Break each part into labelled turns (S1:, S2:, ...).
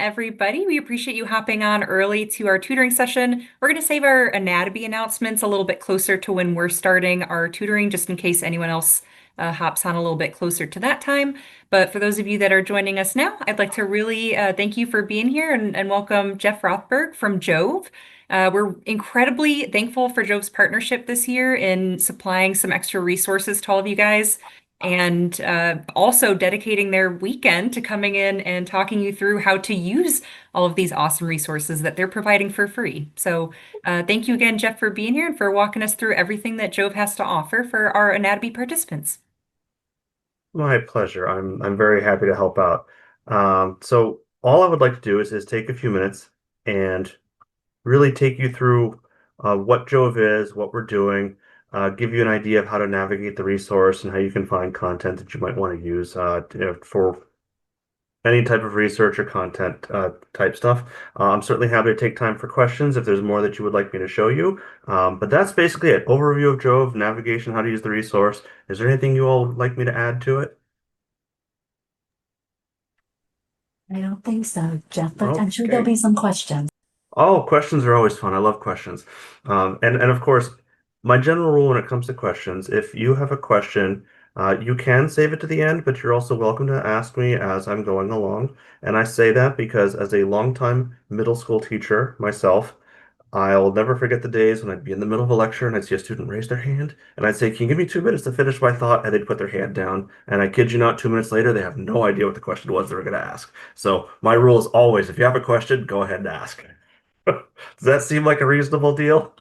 S1: everybody. We appreciate you hopping on early to our tutoring session. We're going to save our Anato-Bee announcements a little bit closer to when we're starting our tutoring, just in case anyone else hops on a little bit closer to that time. But for those of you that are joining us now, I'd like to really thank you for being here and welcome Jeff Rothberg from JoVE. We're incredibly thankful for JoVE's partnership this year in supplying some extra resources to all of you guys and also dedicating their weekend to coming in and talking you through how to use all of these awesome resources that they're providing for free. So thank you again, Jeff, for being here and for walking us through everything that JoVE has to offer for our Anato-Bee participants.
S2: My pleasure. I'm very happy to help out. So all I would like to do is take a few minutes and really take you through what JoVE is, what we're doing, give you an idea of how to navigate the resource and how you can find content that you might want to use for any type of research or content type stuff. I'm certainly happy to take time for questions if there's more that you would like me to show you. But that's basically it. Overview of JoVE, navigation, how to use the resource. Is there anything you all would like me to add to it?
S3: I don't think so, Jeff, but I'm sure there'll
S2: Okay.
S3: be some questions.
S2: Oh, questions are always fun. I love questions. And of course, my general rule when it comes to questions, if you have a question, you can save it to the end, but you're also welcome to ask me as I'm going along. And I say that because as a longtime middle school teacher myself, I'll never forget the days when I'd be in the middle of a lecture and I'd see a student raise their hand, and I'd say, "Can you give me 2 minutes to finish my thought?" And they'd put their hand down. And I kid you not, 2 minutes later, they have no idea what the question was they were going to ask. So my rule is always, if you have a question, go ahead and ask. Does that seem like a reasonable deal?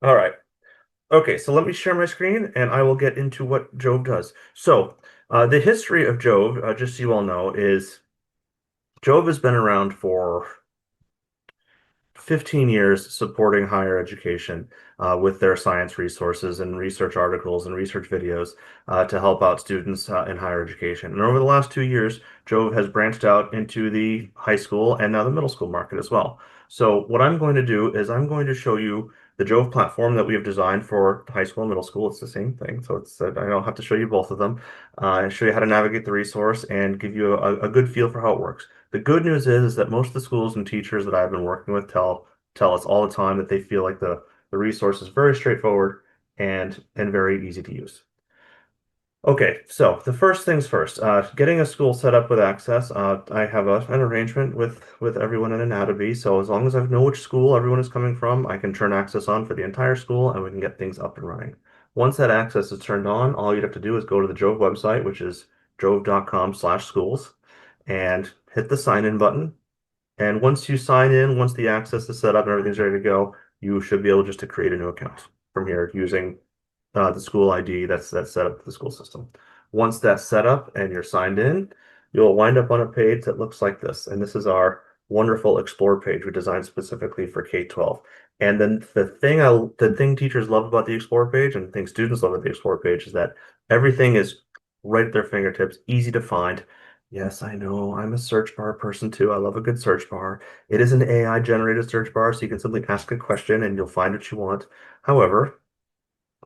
S2: All right. Okay, so let me share my screen and I will get into what JoVE does. So, the history of JoVE, just so you all know, is JoVE has been around for 15 years supporting higher education with their science resources and research articles and research videos to help out students in higher education. And over the last 2 years, JoVE has branched out into the high school and now the middle school market as well. So what I'm going to do is I'm going to show you the JoVE platform that we have designed for high school and middle school. It's the same thing, so it's I don't have to show you both of them. And show you how to navigate the resource and give you a good feel for how it works. The good news is that most of the schools and teachers that I've been working with tell us all the time that they feel like the resource is very straightforward and very easy to use. Okay, so the first things first, getting a school set up with access. I have an arrangement with everyone in Anato-Bee, so as long as I know which school everyone is coming from, I can turn access on for the entire school and we can get things up and running. Once that access is turned on, all you'd have to do is go to the JoVE website, which is jove.com/schools, and hit the sign in button. And once you sign in, once the access is set up and everything's ready to go, you should be able just to create a new account from here using the school ID that's set up to the school system. Once that's set up and you're signed in, you'll wind up on a page that looks like this. And this is our wonderful Explore page we designed specifically for K-12. And then the thing teachers love about the Explore page and the thing students love about the Explore page is that everything is right at their fingertips, easy to find. Yes, I know. I'm a search bar person too. I love a good search bar. It is an AI generated search bar, so you can simply ask a question and you'll find what you want. However,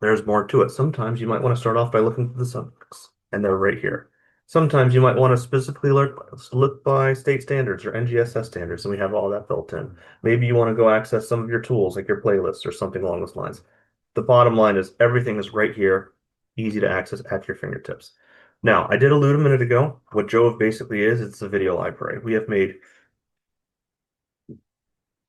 S2: there's more to it. Sometimes you might want to start off by looking for the subjects, and they're right here. Sometimes you might want to specifically look by state standards or NGSS standards, and we have all that built in. Maybe you want to go access some of your tools, like your playlists or something along those lines. The bottom line is everything is right here, easy to access at your fingertips. Now, I did allude a minute ago, what JoVE basically is, it's a video library. We have made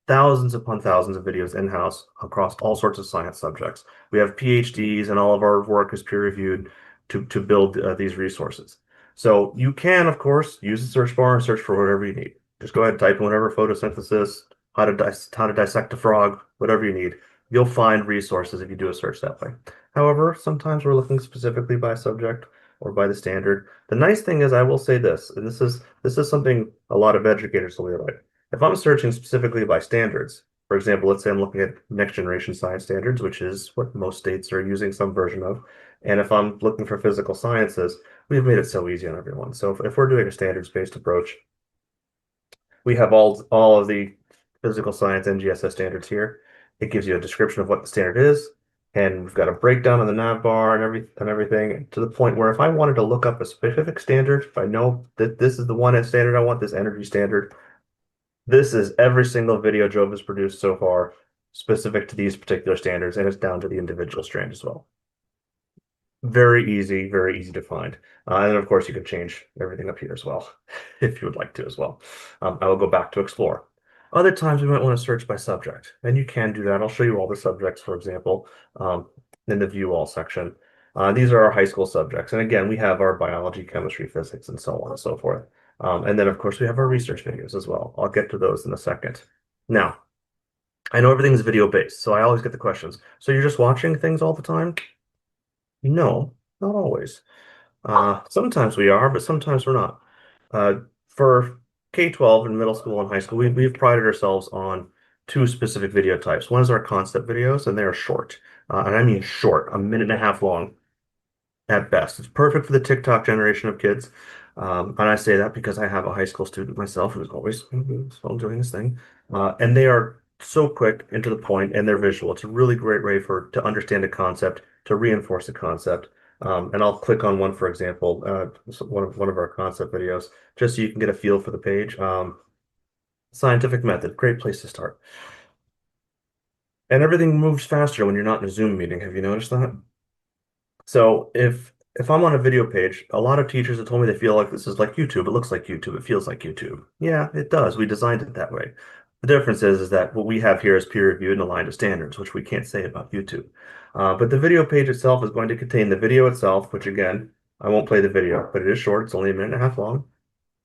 S2: thousands upon thousands of videos in-house across all sorts of science subjects. We have PhDs and all of our work is peer-reviewed to build these resources. So you can, of course, use the search bar and search for whatever you need. Just go ahead and type in whatever photosynthesis, how to dissect a frog, whatever you need. You'll find resources if you do a search that way. However, sometimes we're looking specifically by subject or by the standard. The nice thing is I will say this, and this is something a lot of educators will be like. If I'm searching specifically by standards, for example, let's say I'm looking at next generation science standards, which is what most states are using some version of. And if I'm looking for physical sciences, we've made it so easy on everyone. So if we're doing a standards-based approach, we have all of the physical science NGSS standards here. It gives you a description of what the standard is, And we've got a breakdown of the nav bar and everything to the point where if I wanted to look up a specific standard, if I know that this is the one standard I want, this energy standard, this is every single video JoVE has produced so far specific to these particular standards, and it's down to the individual strand as well. Very easy to find. And then of course you can change everything up here as well, if you would like to as well. I will go back to explore. Other times we might want to search by subject, and you can do that. I'll show you all the subjects, for example, in the view all section. These are our high school subjects. And again, we have our biology, chemistry, physics, and so on and so forth. And then of course we have our research videos as well. I'll get to those in a second. Now, I know everything's video based, so I always get the questions. So you're just watching things all the time? No, not always. Sometimes we are, but sometimes we're not. For K-12 and middle school and high school, we've prided ourselves on two specific video types. One is our concept videos, and they are short. And I mean short, a minute and a half long at best. It's perfect for the TikTok generation of kids. And I say that because I have a high school student myself who's always doing this thing. And they are so quick and to the point, and they're visual. It's a really great way to understand a concept, to reinforce a concept. And I'll click on one, for example, one of our concept videos, just so you can get a feel for the page. Scientific method, great place to start. And everything moves faster when you're not in a Zoom meeting. Have you noticed that? So if I'm on a video page, a lot of teachers have told me they feel like this is like YouTube. It looks like YouTube. It feels like YouTube. Yeah, it does. We designed it that way. The difference is that what we have here is peer-reviewed and aligned to standards, which we can't say about YouTube. But the video page itself is going to contain the video itself, which again, I won't play the video, but it is short. It's only a minute and a half long.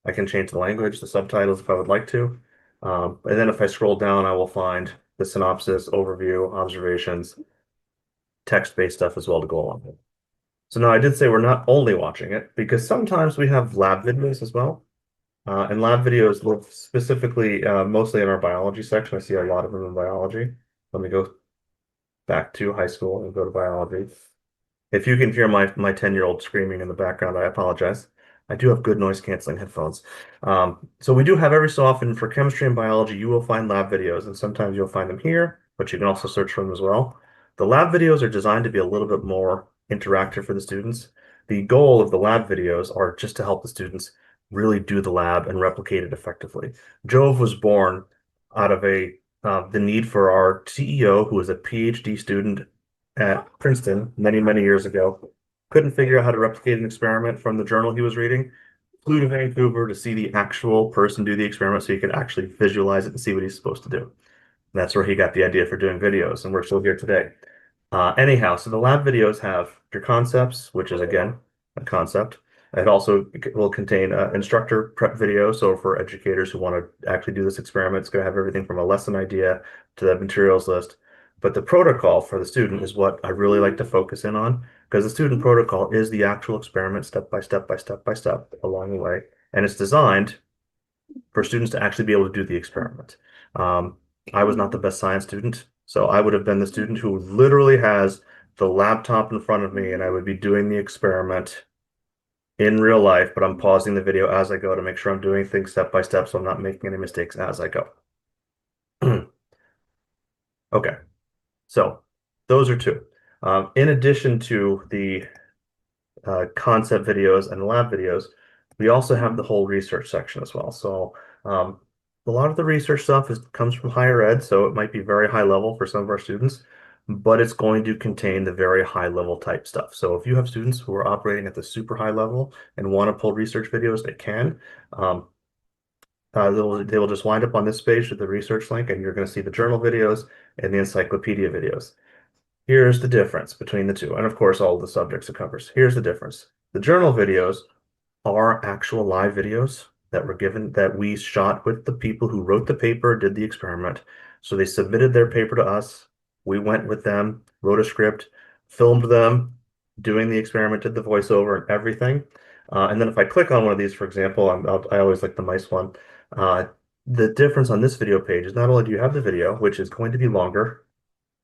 S2: I can change the language, the subtitles if I would like to. And then if I scroll down, I will find the synopsis, overview, observations, text-based stuff as well to go along with it. So now I did say we're not only watching it because sometimes we have lab videos as well. And lab videos look specifically, mostly in our biology section. I see a lot of them in biology. Let me go back to high school and go to biology. If you can hear my 10-year-old screaming in the background, I apologize. I do have good noise canceling headphones. So we do have every so often for chemistry and biology, you will find lab videos, and sometimes you'll find them here, but you can also search for them as well. The lab videos are designed to be a little bit more interactive for the students. The goal of the lab videos are just to help the students really do the lab and replicate it effectively. JoVE was born out of the need for our CEO, who was a PhD student at Princeton many years ago, couldn't figure out how to replicate an experiment from the journal he was reading, flew to Vancouver to see the actual person do the experiment so he could actually visualize it and see what he's supposed to do. And that's where he got the idea for doing videos, and we're still here today. Anyhow, so the lab videos have your concepts, which is again a concept. It also will contain instructor prep video. So for educators who want to actually do this experiment, it's going to have everything from a lesson idea to the materials list. But the protocol for the student is what I really like to focus in on, because the student protocol is the actual experiment step by step along the way. And it's designed for students to actually be able to do the experiment. I was not the best science student, so I would have been the student who literally has the laptop in front of me and I would be doing the experiment in real life, but I'm pausing the video as I go to make sure I'm doing things step by step so I'm not making any mistakes as I go. Okay, so those are two. In addition to the concept videos and lab videos, we also have the whole research section as well. So a lot of the research stuff comes from higher ed, so it might be very high level for some of our students, but it's going to contain the very high level type stuff. So if you have students who are operating at the super high level and want to pull research videos, they can. They will just wind up on this page with the research link, and you're going to see the journal videos and the encyclopedia videos. Here's the difference between the two. And of course, all the subjects it covers. Here's the difference. The journal videos are actual live videos that we shot with the people who wrote the paper, did the experiment. So they submitted their paper to us. We went with them, wrote a script, filmed them, doing the experiment, did the voiceover and everything. And then if I click on one of these, for example, I always like the mice one. The difference on this video page is not only do you have the video, which is going to be longer.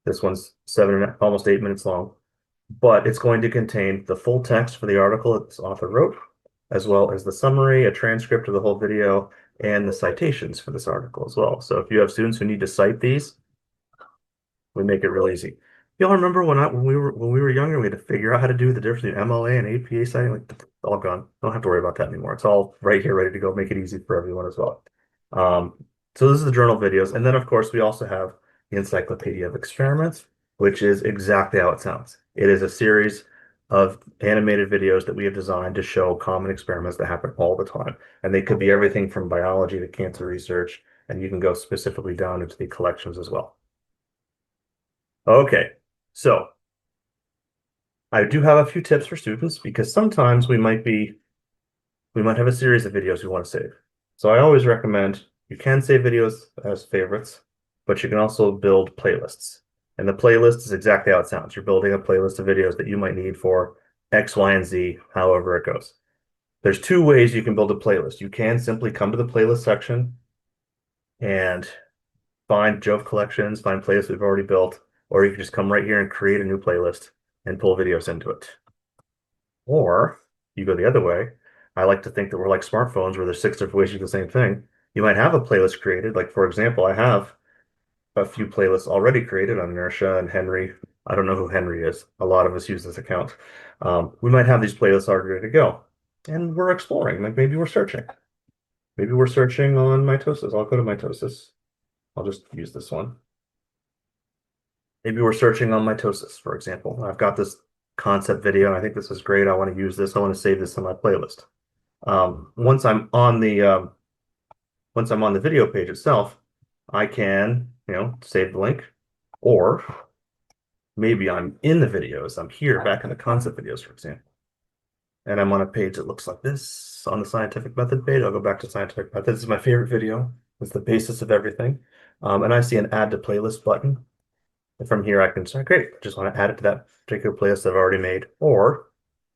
S2: This one's almost 8 minutes long, but it's going to contain the full text for the article that this author wrote, as well as the summary, a transcript of the whole video, and the citations for this article as well. So if you have students who need to cite these, we make it real easy. Y'all remember when we were younger, we had to figure out how to do the difference between MLA and APA citing? Like, all gone. Don't have to worry about that anymore. It's all right here, ready to go. Make it easy for everyone as well. Um, so this is the journal videos, and then of course we also have the Encyclopedia of Experiments, which is exactly how it sounds. It is a series of animated videos that we have designed to show common experiments that happen all the time, and they could be everything from biology to cancer research, and you can go specifically down into the collections as well. Okay, so I do have a few tips for students because sometimes we might have a series of videos we want to save. So I always recommend you can save videos as favorites, but you can also build playlists. And the playlist is exactly how it sounds. You're building a playlist of videos that you might need for X, Y, and Z, however it goes. There's two ways you can build a playlist. You can simply come to the playlist section and find JoVE collections, find playlists we've already built, or you can just come right here and create a new playlist and pull videos into it. Or you go the other way. I like to think that we're like smartphones where there's six different ways to do the same thing. You might have a playlist created. Like, for example, I have a few playlists already created on Inertia and Henry. I don't know who Henry is. A lot of us use this account. We might have these playlists already ready to go. And we're exploring. Like maybe we're searching. Maybe we're searching on mitosis. I'll go to mitosis. I'll just use this one. Maybe we're searching on mitosis, for example. I've got this concept video, and I think this is great. I want to use this. I want to save this in my playlist. Once I'm on the video page itself, I can, save the link, or maybe I'm in the videos. I'm here back in the concept videos, for example, and I'm on a page that looks like this on the scientific method page. I'll go back to scientific method. This is my favorite video. It's the basis of everything. And I see an add to playlist button. And from here, I can say, great, I just want to add it to that particular playlist I've already made, or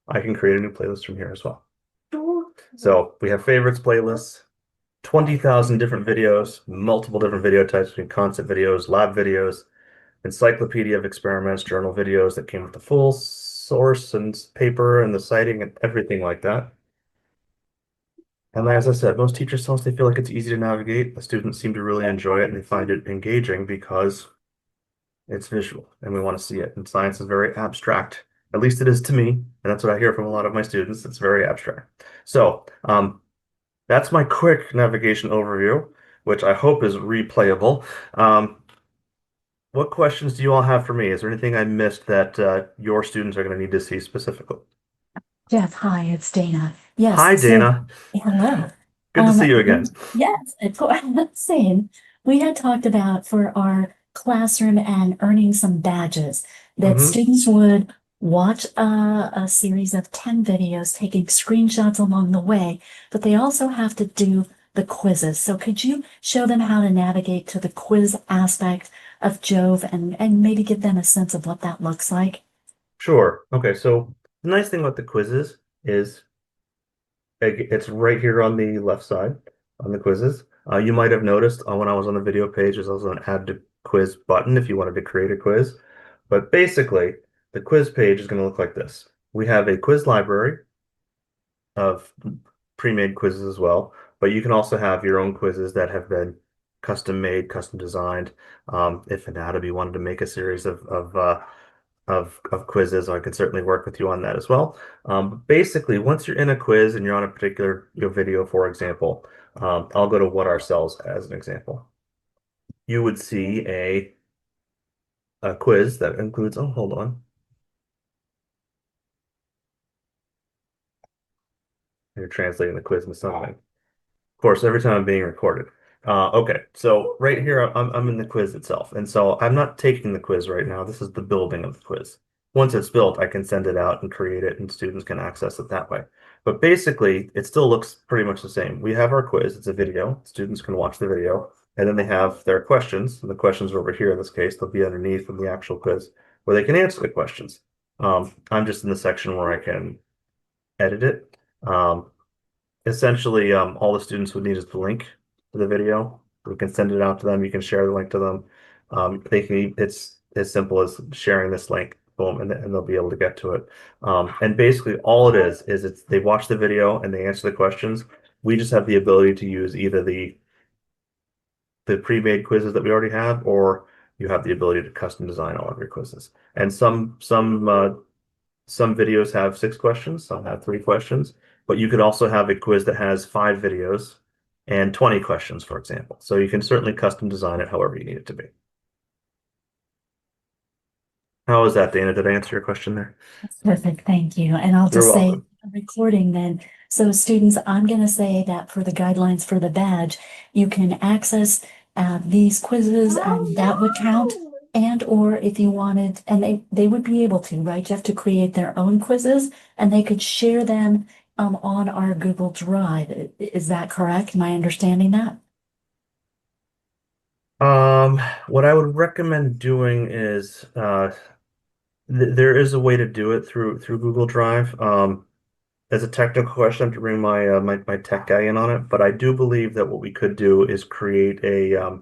S2: I can create a new playlist from here as well. So we have favorites playlists, 20,000 different videos, multiple different video types between concept videos, lab videos, encyclopedia of experiments, journal videos that came with the full source and paper and the citing and everything like that. And as I said, most teachers tell us they feel like it's easy to navigate. The students seem to really enjoy it and they find it engaging because it's visual and we want to see it. And science is very abstract. At least it is to me. And that's what I hear from a lot of my students. It's very abstract. So that's my quick navigation overview, which I hope is replayable. What questions do you all have for me? Is there anything I missed that your students are going to need to see specifically?
S3: Jeff, hi, it's Dana.
S2: Hi,
S3: Yes, so,
S2: Dana.
S3: hello.
S2: Good to see you again.
S3: Yes, of course, same. We had talked about for our classroom and earning some badges that
S2: Mhm.
S3: students would watch a series of 10 videos, taking screenshots along the way, but they also have to do the quizzes. So could you show them how to navigate to the quiz aspect of JoVE and maybe give them a sense of what that looks like?
S2: Sure. Okay, so the nice thing about the quizzes is it's right here on the left side on the quizzes. You might have noticed when I was on the video page, there's also an add to quiz button if you wanted to create a quiz. But basically, the quiz page is going to look like this. We have a quiz library of pre-made quizzes as well, but you can also have your own quizzes that have been custom made, custom designed. If Anato-Bee wanted to make a series of quizzes, I could certainly work with you on that as well. Basically, once you're in a quiz and you're on a particular video, for example, I'll go to what are cells as an example. You would see a quiz that includes, oh, hold on. You're translating the quiz into something. Of course, every time I'm being recorded. Okay, so right here, I'm in the quiz itself. And so I'm not taking the quiz right now. This is the building of the quiz. Once it's built, I can send it out and create it, and students can access it that way. But basically, it still looks pretty much the same. We have our quiz. It's a video. Students can watch the video, and then they have their questions. And the questions are over here in this case. They'll be underneath in the actual quiz where they can answer the questions. I'm just in the section where I can edit it. Essentially, all the students would need is the link to the video. We can send it out to them. You can share the link to them. It's as simple as sharing this link, boom, and they'll be able to get to it. And basically, all it is they watch the video and they answer the questions. We just have the ability to use either the pre-made quizzes that we already have, or you have the ability to custom design all of your quizzes. And some videos have 6 questions, some have 3 questions, but you could also have a quiz that has 5 videos and 20 questions, for example. So you can certainly custom design it however you need it to be. How was that, Dana? Did I answer your question there?
S3: That's perfect, thank you. And I'll
S2: You're
S3: just say,
S2: welcome.
S3: recording then. So students, I'm going to say that for the guidelines for the badge, you can access these quizzes and that would count. And or if you wanted, and they would be able to, right, Jeff, to create their own quizzes and they could share them on our Google Drive. Is that correct? Am I understanding that?
S2: What I would recommend doing is there is a way to do it through Google Drive. As a technical question, I have to bring my tech guy in on it, but I do believe that what we could do is create a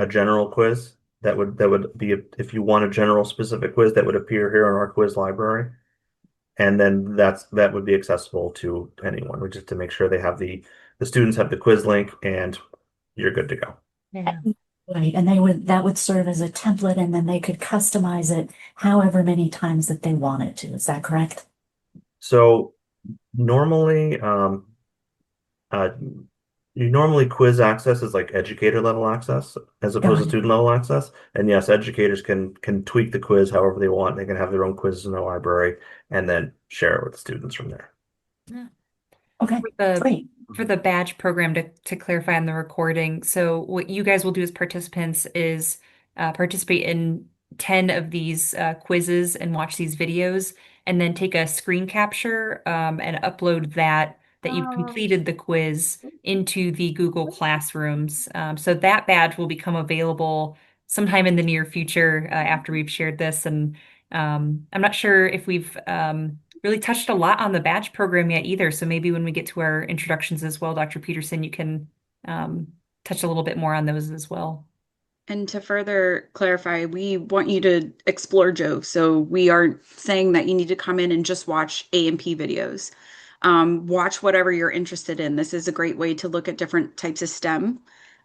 S2: general quiz that would be if you want a general specific quiz that would appear here in our quiz library, and then that would be accessible to anyone, which is to make sure they have the students have the quiz link and you're good to go.
S1: Yeah.
S3: Right, and that would serve as a template and then they could customize it however many times that they wanted to. Is that correct?
S2: So normally, uh, you normally quiz access is like educator level access as opposed
S3: Got
S2: to
S3: it.
S2: student level access. And yes, educators can tweak the quiz however they want. They can have their own quizzes in their library and then share it with the students from there.
S1: Yeah.
S3: Okay,
S1: For the
S3: great.
S1: for the badge program to clarify on the recording, so what you guys will do as participants is participate in 10 of these quizzes and watch these videos, and then take a screen capture and upload that you've completed the quiz into the Google Classrooms. So that badge will become available sometime in the near future after we've shared this. And I'm not sure if we've really touched a lot on the badge program yet either. So maybe when we get to our introductions as well, Dr. Peterson, you can touch a little bit more on those as well.
S4: And to further clarify, we want you to explore JoVE. So we aren't saying that you need to come in and just watch A&P videos. Watch whatever you're interested in. This is a great way to look at different types of STEM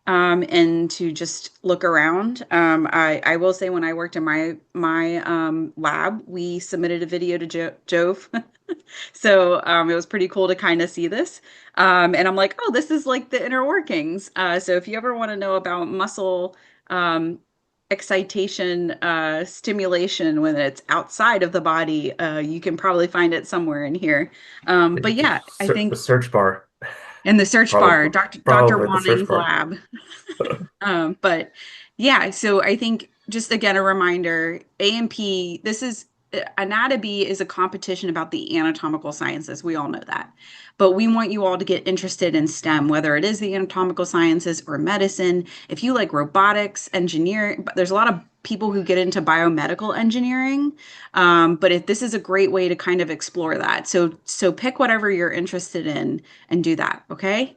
S4: and to just look around. I will say when I worked in my lab, we submitted a video to JoVE. So it was pretty cool to kind of see this. And I'm like, oh, this is like the inner workings. So if you ever want to know about muscle excitation, stimulation when it's outside of the body, you can probably find it somewhere in here. But yeah, I
S2: The
S4: think
S2: search bar,
S4: in the search bar, Dr.
S2: probably the search
S4: Wanning's
S2: bar.
S4: lab. But yeah, so I think just again a reminder, A&P, this is Anato-Bee is a competition about the anatomical sciences. We all know that. But we want you all to get interested in STEM, whether it is the anatomical sciences or medicine. If you like robotics, engineering, there's a lot of people who get into biomedical engineering. But if this is a great way to kind of explore that. So pick whatever you're interested in and do that, okay?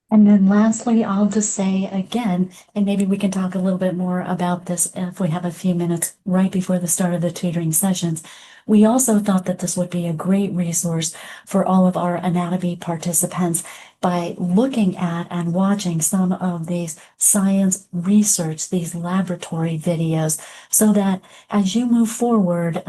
S3: And then lastly, I'll just say again, and maybe we can talk a little bit more about this if we have a few minutes right before the start of the tutoring sessions. We also thought that this would be a great resource for all of our Anato-Bee participants by looking at and watching some of these science research, these laboratory videos, so that as you move forward,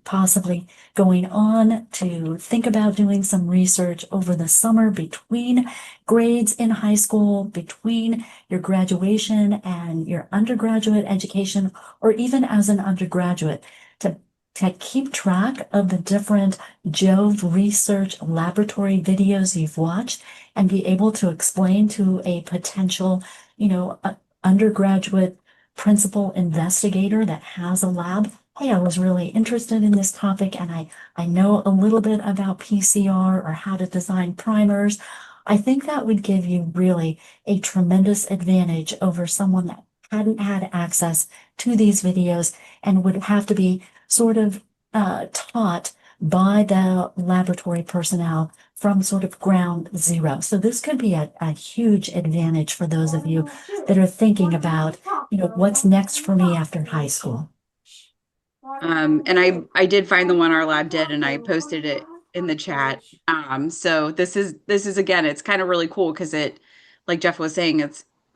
S3: possibly going on to think about doing some research over the summer between grades in high school, between your graduation and your undergraduate education, or even as an undergraduate, to keep track of the different JoVE research laboratory videos you've watched and be able to explain to a potential, undergraduate principal investigator that has a lab, hey, I was really interested in this topic and I know a little bit about PCR or how to design primers. I think that would give you really a tremendous advantage over someone that hadn't had access to these videos and would have to be sort of taught by the laboratory personnel from sort of ground zero. So this could be a huge advantage for those of you that are thinking about, what's next for me after high school.
S4: And I did find the one our lab did, and I posted it in the chat. So this is again, it's kind of really cool because it, like Jeff was saying,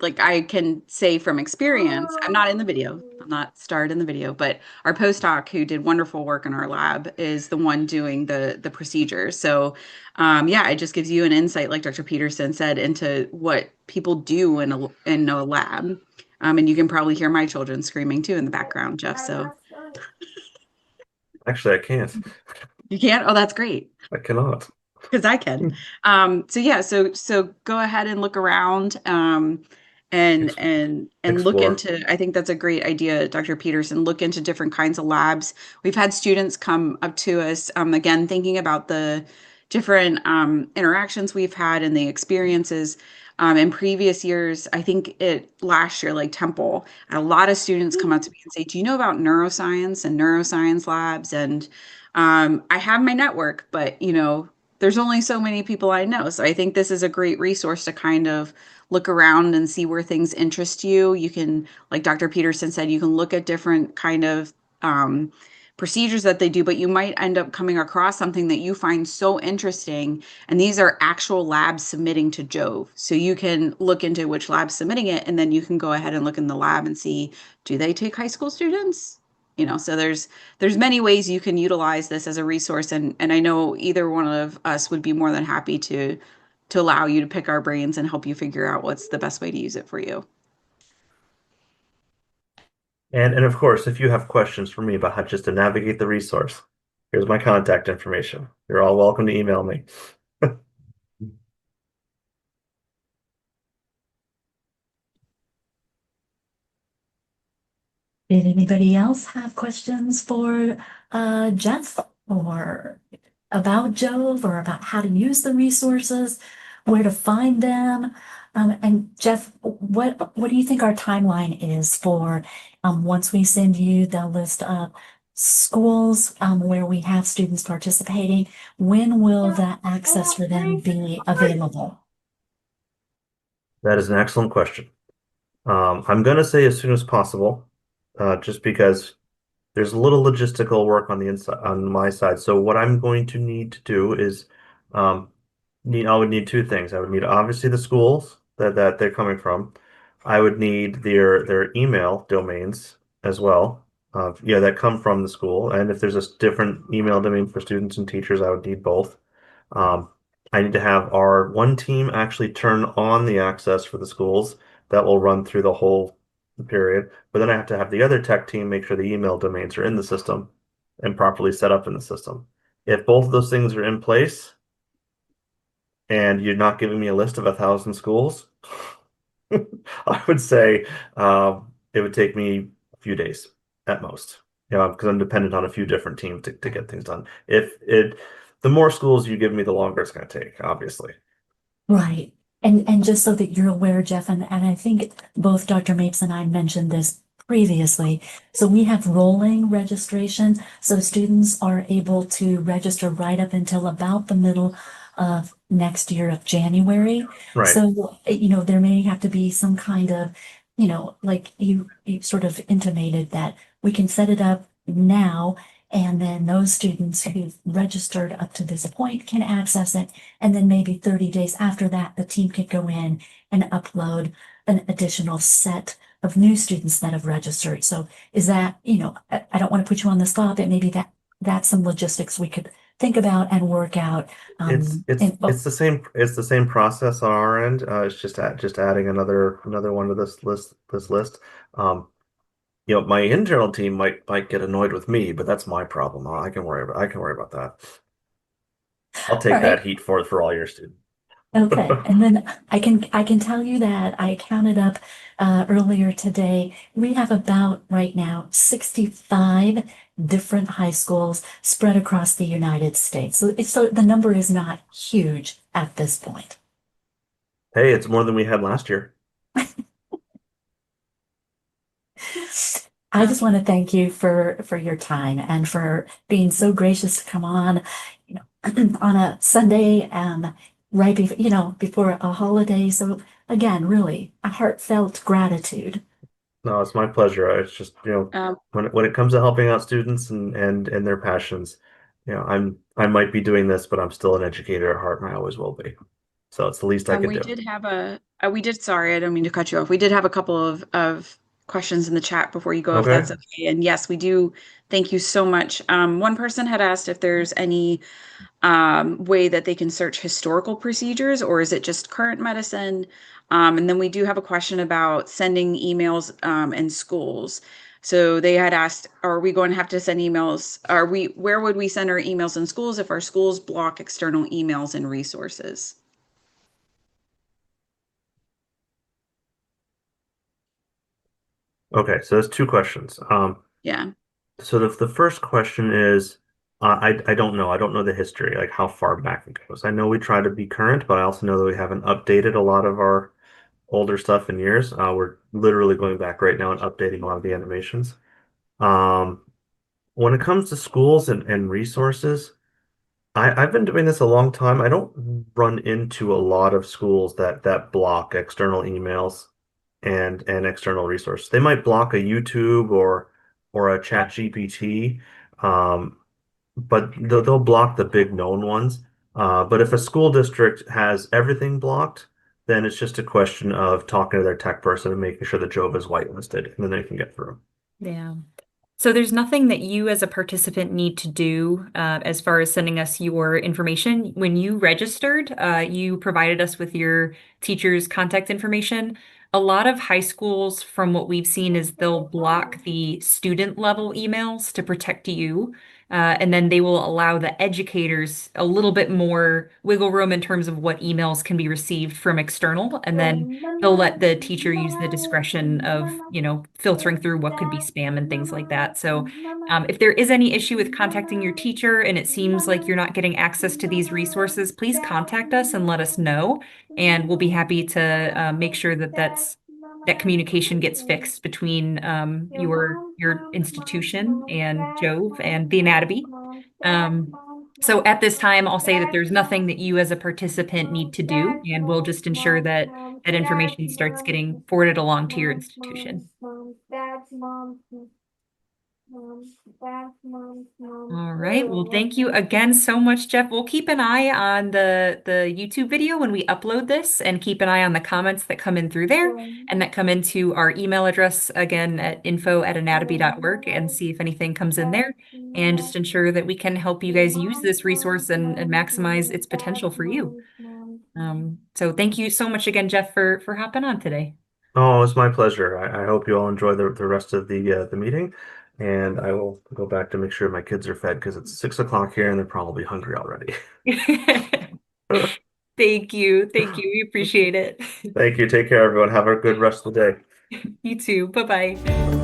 S4: like I can say from experience, I'm not in the video. I'm not starred in the video, but our postdoc who did wonderful work in our lab is the one doing the procedure. So yeah, it just gives you an insight, like Dr. Peterson said, into what people do in a lab. And you can probably hear my children screaming too in the background, Jeff. So
S2: Actually, I can't.
S4: you can't? Oh, that's great.
S2: I cannot.
S4: Because I can. So yeah, so go ahead and look around
S2: Ex-
S4: and look
S2: Explore.
S4: into, I think that's a great idea, Dr. Peterson, look into different kinds of labs. We've had students come up to us, again, thinking about the different interactions we've had and the experiences. In previous years, I think last year, like Temple, a lot of students come up to me and say, do you know about neuroscience and neuroscience labs? And I have my network, but there's only so many people I know. So I think this is a great resource to kind of look around and see where things interest you. You can, like Dr. Peterson said, you can look at different kind of procedures that they do, but you might end up coming across something that you find so interesting. And these are actual labs submitting to JoVE. So you can look into which lab's submitting it, and then you can go ahead and look in the lab and see, do they take high school students? So there's many ways you can utilize this as a resource, and I know either one of us would be more than happy to allow you to pick our brains and help you figure out what's the best way to use it for you.
S2: And of course, if you have questions for me about how just to navigate the resource, here's my contact information. You're all welcome to email me.
S3: Did anybody else have questions for Jeff or about JoVE or about how to use the resources, where to find them? And Jeff, what do you think our timeline is for once we send you the list of schools where we have students participating? When will that access for them be available?
S2: That is an excellent question. I'm going to say as soon as possible, just because there's a little logistical work on the inside on my side. So what I'm going to need to do is um, I would need two things. I would need obviously the schools that they're coming from. I would need their email domains as well. Yeah, that come from the school. And if there's a different email domain for students and teachers, I would need both. Um, I need to have our one team actually turn on the access for the schools that will run through the whole period. But then I have to have the other tech team make sure the email domains are in the system and properly set up in the system. If both of those things are in place and you're not giving me a list of 1,000 schools, I would say it would take me a few days at most. Because I'm dependent on a few different teams to get things done. The more schools you give me, the longer it's going to take, obviously.
S3: Right. And just so that you're aware, Jeff, and I think both Dr. Mapes and I mentioned this previously. So we have rolling registration. So students are able to register right up until about the middle of next year of January.
S2: Right.
S3: So, there may have to be some kind of, like you sort of intimated that we can set it up now. And then those students who've registered up to this point can access it. And then maybe 30 days after that, the team could go in and upload an additional set of new students that have registered. So is that, I don't want to put you on the spot, but maybe that's some logistics we could think about and work out.
S2: It's the same process on our end. It's just adding another one to this list. Um, my internal team might get annoyed with me, but that's my problem. I can worry about that. I'll
S3: All
S2: take that
S3: right.
S2: heat for all your students.
S3: Okay, and then I can tell you that I counted up earlier today. We have about right now 65 different high schools spread across the United States. So the number is not huge at this point.
S2: Hey, it's more than we had last year.
S3: I just want to thank you for your time and for being so gracious to come on, on a Sunday and right before, before a holiday. So again, really a heartfelt gratitude.
S2: No, it's my pleasure. It's just,
S4: Um,
S2: when it comes to helping out students and their passions, I might be doing this, but I'm still an educator at heart, and I always will be. So it's the least I could
S4: We
S2: do.
S4: did have sorry, I don't mean to cut you off. We did have a couple of questions in the chat before you go, if
S2: Okay.
S4: that's okay. And yes, we do. Thank you so much. One person had asked if there's any way that they can search historical procedures, or is it just current medicine? And then we do have a question about sending emails in schools. So they had asked, are we going to have to send emails? Where would we send our emails in schools if our schools block external emails and resources?
S2: Okay, so there's two questions.
S4: Yeah.
S2: So the first question is, I don't know. I don't know the history, like how far back it goes. I know we try to be current, but I also know that we haven't updated a lot of our older stuff in years. We're literally going back right now and updating a lot of the animations. Um, when it comes to schools and resources, I've been doing this a long time. I don't run into a lot of schools that block external emails and external resources. They might block a YouTube or a Chat GPT, but they'll block the big known ones. But if a school district has everything blocked, then it's just a question of talking to their tech person and making sure that JoVE is whitelisted, and then they can get through.
S1: Yeah. So there's nothing that you as a participant need to do as far as sending us your information. When you registered, you provided us with your teacher's contact information. A lot of high schools, from what we've seen, is they'll block the student level emails to protect you. And then they will allow the educators a little bit more wiggle room in terms of what emails can be received from external. And then they'll let the teacher use the discretion of, filtering through what could be spam and things like that. So if there is any issue with contacting your teacher and it seems like you're not getting access to these resources, please contact us and let us know. And we'll be happy to make sure that that communication gets fixed between your institution and JoVE and the Anato-Bee. So at this time, I'll say that there's nothing that you as a participant need to do, and we'll just ensure that that information starts getting forwarded along to your institution. All right. Well, thank you again so much, Jeff. We'll keep an eye on the YouTube video when we upload this, and keep an eye on the comments that come in through there and that come into our email address again at info@anato-bee.org, and see if anything comes in there, and just ensure that we can help you guys use this resource and maximize its potential for you. So thank you so much again, Jeff, for hopping on today.
S2: Oh, it's my pleasure. I hope you all enjoy the rest of the meeting, and I will go back to make sure my kids are fed because it's 6 o'clock here and they're probably hungry already.
S1: Thank you. Thank you. We appreciate it.
S2: Thank you. Take care, everyone. Have a good rest of the day.
S1: You too. Bye-bye.